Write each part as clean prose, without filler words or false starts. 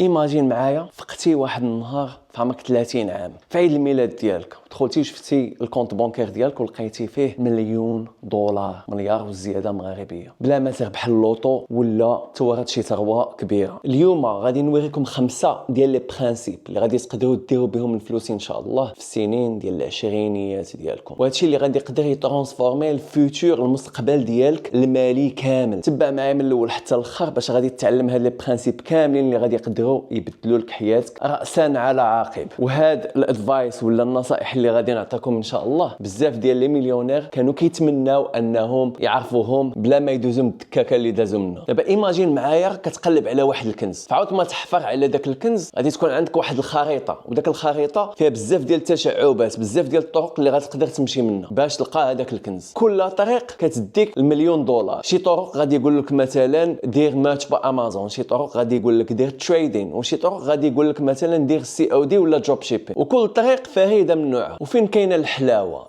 ايماجين معايا فقتي واحد النهار في عمرك 30 عام في عيد الميلاد ديالك، دخلتي شفتي الكونت بانكير ديالك ولقيتي فيه مليون دولار، مليار وزياده مغربيه، بلا ما تربح اللوطو ولا تورط شي ثروه كبيره. اليوم غادي نوريكم 5 ديال لي برينسيپ اللي غادي تقدروا ديروا بهم الفلوس ان شاء الله في السنين ديال العشرينيات ديالكم، وهادشي اللي غادي يقدر يترانسفورمي الفيوتور، المستقبل ديالك المالي كامل. تبع معايا من الاول حتى الاخر باش غادي تتعلم هاد لي برينسيپ كاملين اللي غادي يقدروا يبدلوا لك حياتك راسا على عقب. وهاد الادفايس ولا النصائح اللي غادي نعطيكم ان شاء الله بزاف ديال لي مليونير كانوا كيتمناو انهم يعرفوهم بلا ما يدوزوا من الدكاكه اللي دازوا منها. دابا ايماجين معايا كتقلب على واحد الكنز، فعاود ما تحفر على داك الكنز غادي تكون عندك واحد الخريطه، وداك الخريطه فيها بزاف ديال التشعبات، بزاف ديال الطرق اللي غتقدر تمشي منها باش تلقى هذاك الكنز. كل طريق كتديك المليون دولار. شي طرق غادي يقول لك مثلا دير ماتش بامازون، شي طرق غادي يقول لك دير تريدين، وشي طرق غادي يقول لك مثلا دير سي او دي ولا دروب شيبين. وكل طريق فريده من نوعها. وفين كاينه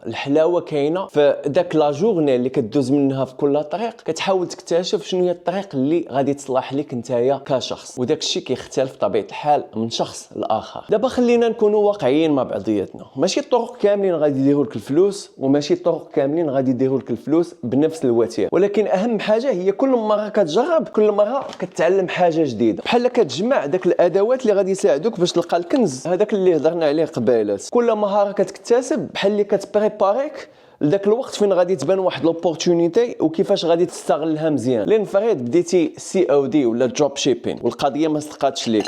الحلاوه كاينه في داك لا جورني اللي كدوز منها في كل طريق، كتحاول تكتشف شنو هي الطريق اللي غادي تصلح لك نتايا كشخص، وداك الشيء كيختلف بطبيعه الحال من شخص لاخر. دابا خلينا نكونوا واقعيين مع بعضياتنا، ماشي الطرق كاملين غادي يديروا لك الفلوس، وماشي الطرق كاملين غادي يديروا لك الفلوس بنفس الوتيره، ولكن اهم حاجه هي كل مره كتجرب، كل مره كتعلم حاجه جديده، بحال كتجمع داك الادوات اللي غادي يساعدوك باش تلقى الكنز هذاك اللي هضرنا عليه قبيلات. كل مهاره كتكتسب بحال اللي كتبريباريك لذاك الوقت فين غادي تبان واحد لوبورتونيتي وكيفاش غادي تستغلها مزيان. لين فريد بديتي سي او دي ولا دروب شيبين والقضيه ما صدقاتش ليك،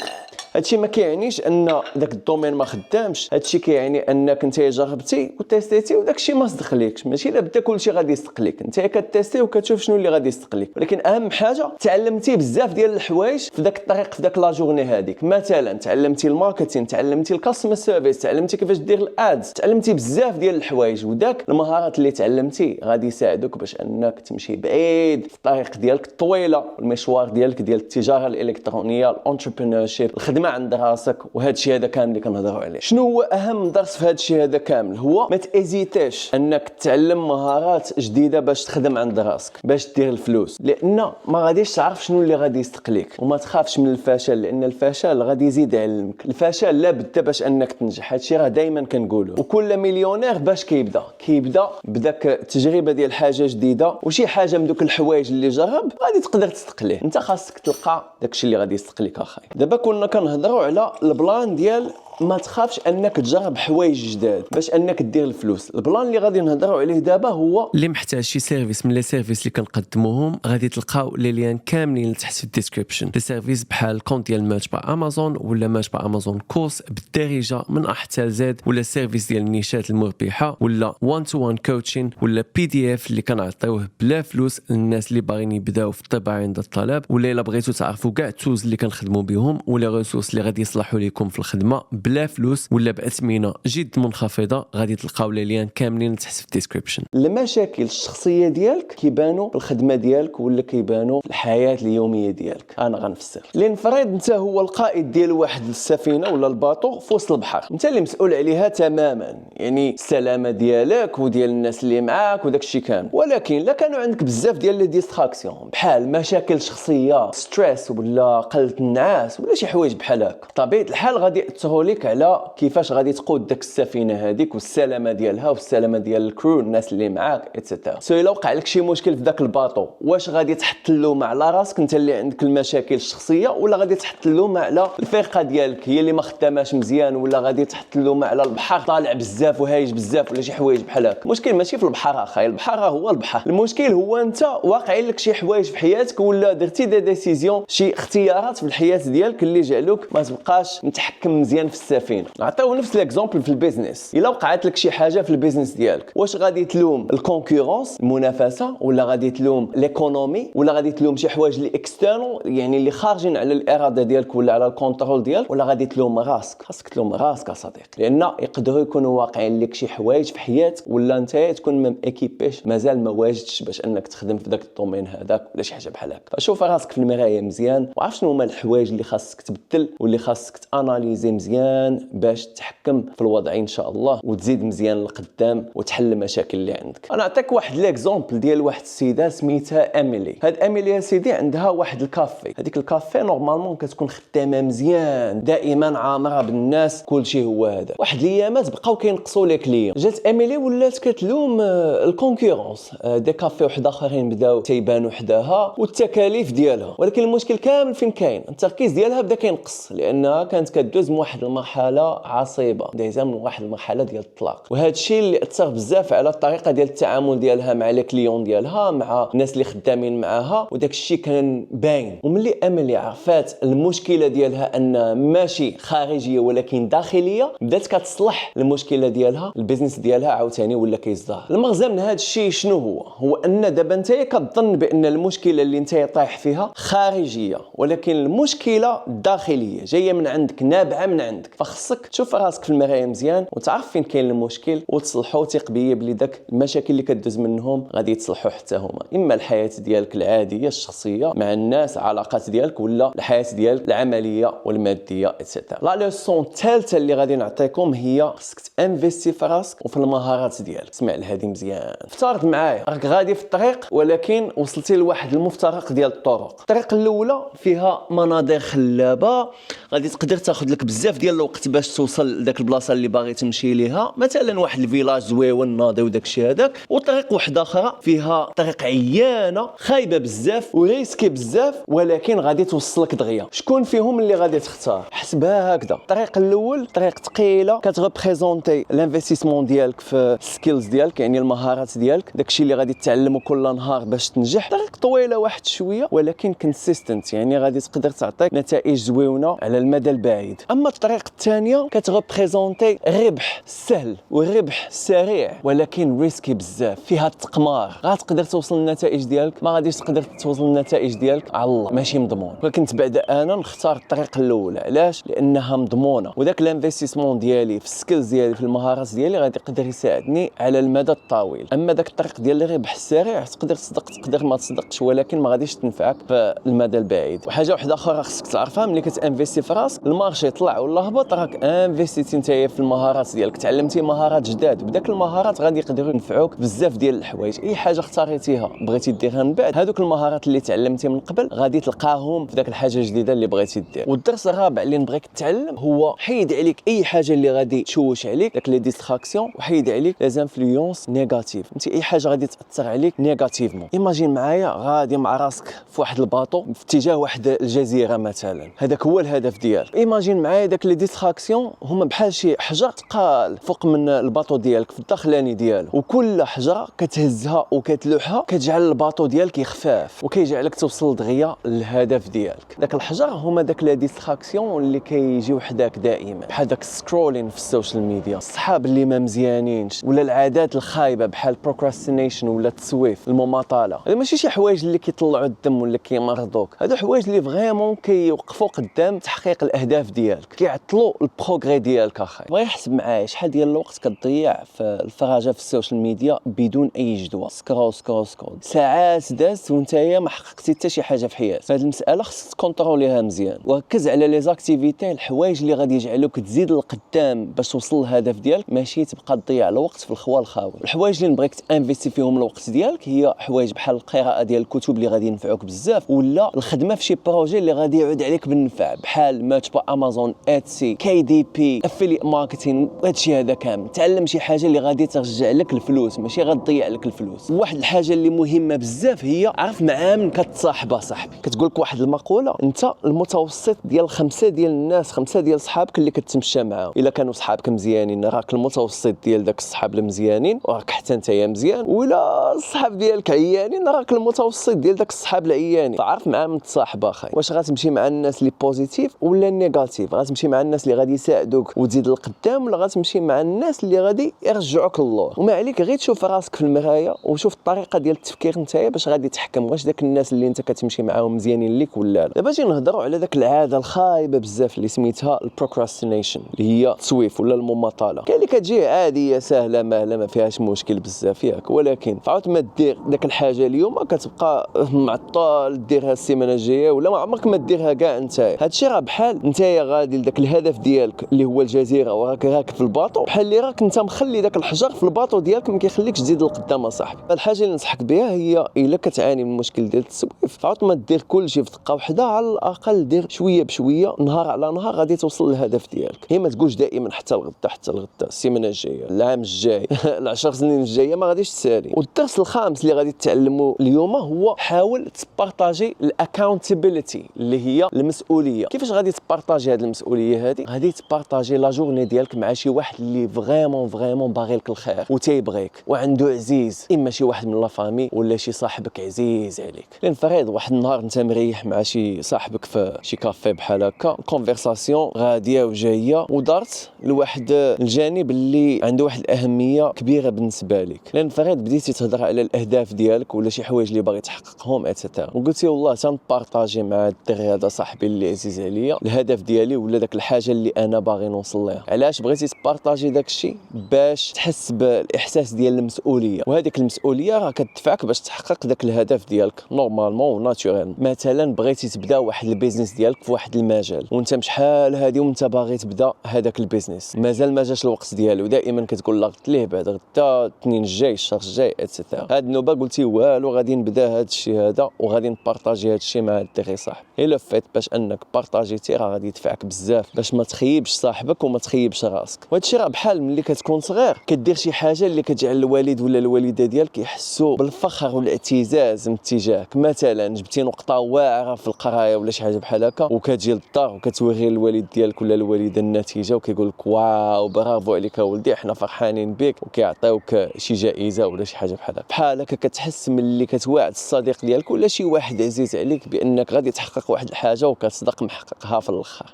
هادشي ما كيعنيش ان داك الدومين ما خدامش، هادشي كيعني انك انت جربتي وتيستيتي وداك الشيء ما صدق ليكش. ماشي لا بدا كلشي غادي يصدق ليك، انت كتيستي وكتشوف شنو اللي غادي يصدق ليك، ولكن اهم حاجه تعلمتي بزاف ديال الحوايج في داك الطريق، في داك لا جورني هذيك. مثلا تعلمتي الماركتين، تعلمتي الكاستمر سيرفيس، تعلمتي كيفاش دير الادز، تعلمتي بزاف ديال الحوايج، وداك المهارات اللي تعلمتي غادي يساعدوك باش انك تمشي بعيد في الطريق ديالك الطويله، المشوار ديالك ديال التجاره الالكترونيه، الانتربرينورشيب، الخدمه عند راسك. وهذا الشيء هذا كامل اللي كنهضروا عليه. شنو هو اهم درس في هذا الشيء هذا كامل؟ هو ما تازيتاش انك تتعلم مهارات جديده باش تخدم عند راسك باش دير الفلوس، لان ما غاديش تعرف شنو اللي غادي يستقليك. وما تخافش من الفشل، لان الفشل غادي يزيد يعلمك. الفشل لا بد باش انك تنجح، هادشي راه دائما كنقولوا. وكل مليونير باش كيبدا بداك التجربه ديال حاجه جديده وشي حاجه من دوك الحوايج اللي جرب غادي تقدر تستقليه. انت خاصك تلقى داكشي اللي غادي يستقليك اخاي. دابا كنا كنهضروا على البلان ديال ما تخافش انك تجرب حوايج جداد باش انك دير الفلوس. البلان اللي غادي نهضروا عليه دابا هو اللي محتاج شي سيرفيس من لي سيرفيس اللي كنقدموهم غادي تلقاو لي ليان كاملين تحت في الديسكريبشن. لي سيرفيس بحال كونت ديال ماتش با امازون ولا ماتش با امازون كورس بالدارجه من أ حتى زد، ولا سيرفيس ديال النيشات المربحه، ولا 1 to 1 كوتشين، ولا بي دي اف اللي كنعطيوه بلا فلوس للناس اللي باغيين يبداو في الطباعه عند الطلب، ولا الا بغيتو تعرفوا كاع التولز اللي كنخدموا بهم ولا ريسورس اللي غادي يصلحوا لكم في الخدمه بلا فلوس ولا باثمنه جد منخفضه، غادي تلقاو لي ليان كاملين تحت في الديسكريبشن. المشاكل الشخصيه ديالك كيبانوا في الخدمه ديالك ولا كيبانوا في الحياه اليوميه ديالك. انا غنفسر. لين فريد انت هو القائد ديال واحد السفينه ولا الباطو في وسط البحر، انت اللي مسؤول عليها تماما، يعني السلامه ديالك وديال الناس اللي معاك وداك الشيء كامل. ولكن لا كانوا عندك بزاف ديال لي ديستراكسيون بحال مشاكل شخصيه، ستريس ولا قله النعاس ولا شي حوايج بحال هكا، طبيعه الحال غادي ياثروا لك على كيفاش غادي تقود داك السفينه هذيك والسلامه ديالها والسلامه ديال الكرو، الناس اللي معاك ايتترا. سو الا وقع لك شي مشكل في داك الباطو، واش غادي تحط اللوم على راسك انت اللي عندك المشاكل الشخصيه، ولا غادي تحط اللوم على الفرقه ديالك هي اللي ما خداماش مزيان، ولا غادي تحط اللوم على البحر طالع بزاف وهايج بزاف ولا شي حوايج بحال هكا؟ المشكل ماشي في البحر اخاي، البحر هو البحر. المشكل هو انت واقعين لك شي حوايج في حياتك ولا درتي دي ديسيزيون، شي اختيارات في الحياه ديالك اللي جعلوك ما تبقاش متحكم مزيان في السفينه. نعطيو نفس الاكزامبل في البيزنس. الا وقعت لك شي حاجه في البيزنس ديالك، واش غادي تلوم الكونكورونس المنافسه، ولا غادي تلوم ليكونومي، ولا غادي تلوم شي حوايج اللي اكسترنال يعني اللي خارجين على الاراده ديالك ولا على الكونترول ديالك، ولا غادي تلوم راسك؟ خاصك تلوم راسك اصديقي، لان يقدروا يكونوا واقعين لك شي حوايج في حياتك ولا انت تكون ما اكيبيش، مازال ما واجدش باش انك تخدم في داك الدومين هذاك ولا شي حاجه بحال هكا. فشوف راسك في المرايه مزيان وعرف شنو هما الحوايج اللي خاصك تبدل واللي خاصك تاناليزي مزيان مزيان باش تحكم في الوضع ان شاء الله وتزيد مزيان لقدام وتحل المشاكل اللي عندك. انا نعطيك واحد ليكزامبل ديال واحد السيده سميتها اميلي. هاد اميلي يا سيدي عندها واحد الكافي، هذيك الكافي نورمالمون كتكون خدامه مزيان دائما عامره بالناس كلشي هو هذا. واحد الايامات بقاو كينقصوا لي كليون، جات اميلي ولات كتلوم الكونكورونس، دي كافي واحد اخرين بداو تيبانوا حداها والتكاليف ديالها، ولكن المشكل كامل فين كاين؟ التركيز ديالها بدا كينقص لانها كانت كدوز من واحد المرحله عصيبه، دايزه من واحد المرحله ديال الطلاق، وهذا الشيء اللي اثر بزاف على الطريقه ديال التعامل ديالها مع لي كليون ديالها، مع الناس اللي خدامين معاها، وداك الشيء كان باين. وملي اميلي عرفات المشكله ديالها ان ماشي خارجيه ولكن داخليه، بدات كتصلح المشكله ديالها، البيزنس ديالها عاوتاني ولا كيزدهر. المغزى من هذا الشيء شنو هو ان دابا انت كتظن بان المشكله اللي انت طايح فيها خارجيه، ولكن المشكله داخليه جايه من عندك، نابعه من عندك. فخصك تشوف راسك في المرايه مزيان وتعرف فين كاين المشكل وتصلحو. ثق بيا بلي داك المشاكل اللي كدوز منهم غادي يتصلحوا حتى هما، اما الحياه ديالك العاديه الشخصيه مع الناس، علاقات ديالك، ولا الحياه ديالك العمليه والماديه اتسيتيرا. لا ليسون الثالثه اللي غادي نعطيكم هي خصك تانفيستي في راسك وفي المهارات ديالك. اسمع لهذه مزيان. افترض معايا راك غادي في الطريق ولكن وصلتي لواحد المفترق ديال الطرق. الطريق الاولى فيها مناظر خلابه، غادي تقدر تاخذ لك بزاف ديال الوقت باش توصل لذاك البلاصه اللي باغي تمشي ليها، مثلا واحد الفيلاج زويون ناضي وداك الشيء هذاك. وطريق واحده اخرى فيها طريق عيانه خايبه بزاف وريسكي بزاف، ولكن غادي توصلك دغيا. شكون فيهم اللي غادي تختار؟ حسبها هكذا. الطريق الاول طريق ثقيله كتريبريزونتي الانفستيسمون ديالك في السكيلز ديالك، يعني المهارات ديالك، داكشي اللي غادي تتعلمه كل نهار باش تنجح. طريق طويله واحد شويه ولكن كونسيستنت، يعني غادي تقدر تعطيك نتائج زويونه على المدى البعيد. اما الطريق الثانيه كتريبريزونتي الربح السهل والربح السريع، ولكن ريسكي بزاف، فيها التقمار. غتقدر توصل للنتائج ديالك، ما غاديش تقدر توصل للنتائج ديالك على الله، ماشي مضمون. ولكن بعد انا نختار الطريق الاولى. علاش؟ لانها مضمونه، وداك الانفستيسمون ديالي في السكيلز ديالي في المهارات ديالي غادي يقدر يساعدني على المدى الطويل. اما داك الطريق ديال الربح السريع تقدر تصدق تقدر ما تصدقش، ولكن ما غاديش تنفعك في المدى البعيد. وحاجه واحده اخرى خصك تعرفها، ملي كتانفيستي في راسك المارشي طلع ولا هبط، راك انفستيتي نتايا في المهارات ديالك، تعلمتي مهارات جداد، بداك المهارات غادي يقدروا ينفعوك بزاف ديال الحوايج. اي حاجه اختاريتيها بغيتي ديرها من بعد، هذوك المهارات اللي تعلمتي من قبل غادي تلقاهم في داك الحاجه الجديده اللي بغيتي دير. والدرس الرابع اللي نبغيك تتعلم هو حيد عليك اي حاجه اللي غادي تشوش عليك، داك لي ديستراكسيون، وحيد عليك لي انفلونس نيجاتيف. انت اي حاجه غادي تاثر عليك نيجاتيفمون. ايماجين معايا غادي مع راسك في واحد الباطو في اتجاه واحد الجزيره مثلا، هذاك هو الهدف ديالك. ايماجين معايا داك لي ديستراكسيون هما بحال شي حجر ثقال فوق من الباطو ديالك في الداخلاني ديالو، وكل حجره كتهزها وكتلوحها كتجعل الباطو ديالك يخفاف وكيجعلك توصل دغيا للهدف ديالك. داك الحجر هما داك لي ديستراكسيون اللي كيجيو حداك دائما، بحال داك سكرولين في السوشيال ميديا، الصحاب اللي ما مزيانينش، ولا العادات الخايبه بحال بروكراستينيشن ولا التسويف، المماطله. هذا ماشي شي حوايج اللي كيطلعوا الدم ولا كيمرضوك، هادو حوايج اللي فريمون كيوقفوا قدام تحقيق الاهداف ديالك، كيعطلوا البروغري ديالك. اخاي بغي يحسب معايا شحال ديال الوقت كتضيع في الفراجه في السوشيال ميديا بدون اي جدوى، سكرول سكرول سكرول، ساعات دازت وانتيا ما حققتي حتى شي حاجه في حياتك. هذه المساله خصك تكونتروليها مزيان، وركز على لي زاكتيفيتي، الحوايج اللي غادي يجعلوك تزيد لقدام باش توصل للهدف ديالك، ماشي تبقى تضيع الوقت في الخوا الخاوي. الحوايج اللي نبغيك تانفيستي فيهم الوقت ديالك هي حوايج بحال القراءه ديال الكتب اللي غادي ينفعوك بزاف، ولا الخدمه في شي بروجي اللي غادي يعود عليك بالنفع، بحال ماتش با امازون، اتسي، كي دي بي، افيلي ماركتين، هادشي هذا كامل. تعلم شي حاجه اللي غادي ترجع لك الفلوس، ماشي غتضيع لك الفلوس. واحد الحاجه اللي مهمه بزاف هي عرف مع من كتصاحب صاحبي. كتقول لك واحد المقوله، انت المتوسط ديال 5 ديال الناس، 5 ديال صحابك اللي كتمشى معاهم. الا كانوا صحابك مزيانين راك المتوسط ديال داك الصحاب المزيانين وراك حتى نتايا مزيان، ولا الصحاب ديالك عيانين راك المتوسط ديال داك الصحاب العيانين. فعرف مع من تصاحب اخاي. واش غتمشي مع الناس اللي بوزيتيف ولا نيجاتيف؟ غتمشي مع الناس اللي غادي يساعدوك وتزيد لقدام، ولا غتمشي مع الناس اللي غادي يرجعوك للور؟ وما عليك غير تشوف راسك في المرايه وشوف الطريقه ديال التفكير نتايا باش غادي تحكم واش داك الناس اللي انت كتمشي معاهم مزيانين ليك ولا لا. دابا جي نهضروا على داك العاده الخايبه بزاف اللي سميتها البروكراستينيشن، اللي هي التسويف ولا المماطله. كاين اللي كتجي عاديه سهله ما فيهاش مشكل بزاف ياك، ولكن فعاود ما دير داك الحاجه اليوم كتبقى معطل ديرها السيمانه الجايه، ولا ما عمرك ما ديرها كاع انت. هادشي راه بحال نتايا غادي لذاك الهدف ديالك اللي هو الجزيره وراك راكب في الباطو، بحال اللي راك انت مخلي داك الحجر في الباطو ديالك ما كيخليكش تزيد لقدام اصاحبي. الحاجه اللي ننصحك بها هي الا كتعاني من المشكل ديال التسويف، فعاود ما دير كلشي في دقه وحده، على الاقل دير شويه بشويه، نهار على نهار غادي توصل للهدف ديالك. هي ما تقولش دائما حتى الغدا السيمانه الجايه، العام الجاي، العشر سنين الجايه ما غاديش تسالي. والدرس الخامس اللي غادي تتعلمه اليوم هو حاول تبارطاجي الاكاونتابيلتي اللي هي المسؤوليه. كيفاش غادي تبارطاجي هذه المسؤوليه هذه؟ غادي تبارطاجي لا جورني ديالك مع شي واحد اللي فريمون باغي لك الخير وتيبغيك وعنده عزيز، اما شي واحد من لا فامي ولا شي صاحبك عزيز عليك. لان فريض واحد النهار انت مريح مع شي صاحبك في شي كافي بحال هكا، كونفرساسيون غاديه وجايه، ودارت لواحد الجانب اللي عنده واحد الاهميه كبيره بالنسبه لك، لان فريض بديتي تهضر على الاهداف ديالك ولا شي حوايج اللي باغي تحققهم اتسيتيرا، وقلتي والله تنبارطاجي مع الدري هذا صاحبي اللي عزيز عليا الهدف ديالي ولا داك الحاجه اللي انا باغي نوصل لها. علاش بغيتي تبارطاجي داك الشيء؟ باش تحس بالاحساس ديال المسؤوليه، وهذيك المسؤوليه راه كتدفعك باش تحقق داك الهدف ديالك نورمالمون وناتوريل. مثلا بغيتي تبدا واحد البيزنس ديالك في واحد المجال وانت شحال هادي وانت باغي تبدا هذاك البيزنس، مازال ما جاش الوقت ديالو، دائما كتقول لا غد ليه بعد غدا الاثنين الجاي الشهر الجاي اتسيتيرا. هاد النوبه قلتي والو غادي نبدا هاد الشيء هذا وغادي نبارطاجي هاد الشيء مع الدري صاحبي. الا فات باش انك بارطاجيتي راه غادي يدفعك بزاف باش ما تخيبش صاحبك وما تخيبش راسك. وهذا الشيء راه بحال ملي كتكون صغير كدير شي حاجه اللي كتجعل الوالد ولا الوالده ديالك يحسوا بالفخر والاعتزاز من اتجاهك. مثلا جبتي نقطه واعره في القرايه ولا شي حاجه بحال هكا وكتجي للدار وكتوري الوالد ديالك ولا الوالده النتيجه وكيقول لك واو برافو عليك ولدي حنا فرحانين بك، وكيعطيوك شي جائزه ولا شي حاجه بحال هكا كتحس ملي كتواعد الصديق ديالك ولا شي واحد عزيز عليك بانك غادي تحقق واحد الحاجه وكتصدق محققها في الاخر.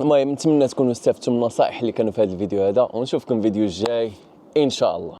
المهم نتمنى تكونوا استفدتوا من النصائح اللي كانوا في هذا الفيديو هذا، ونشوفكم الفيديو الجاي ان شاء الله.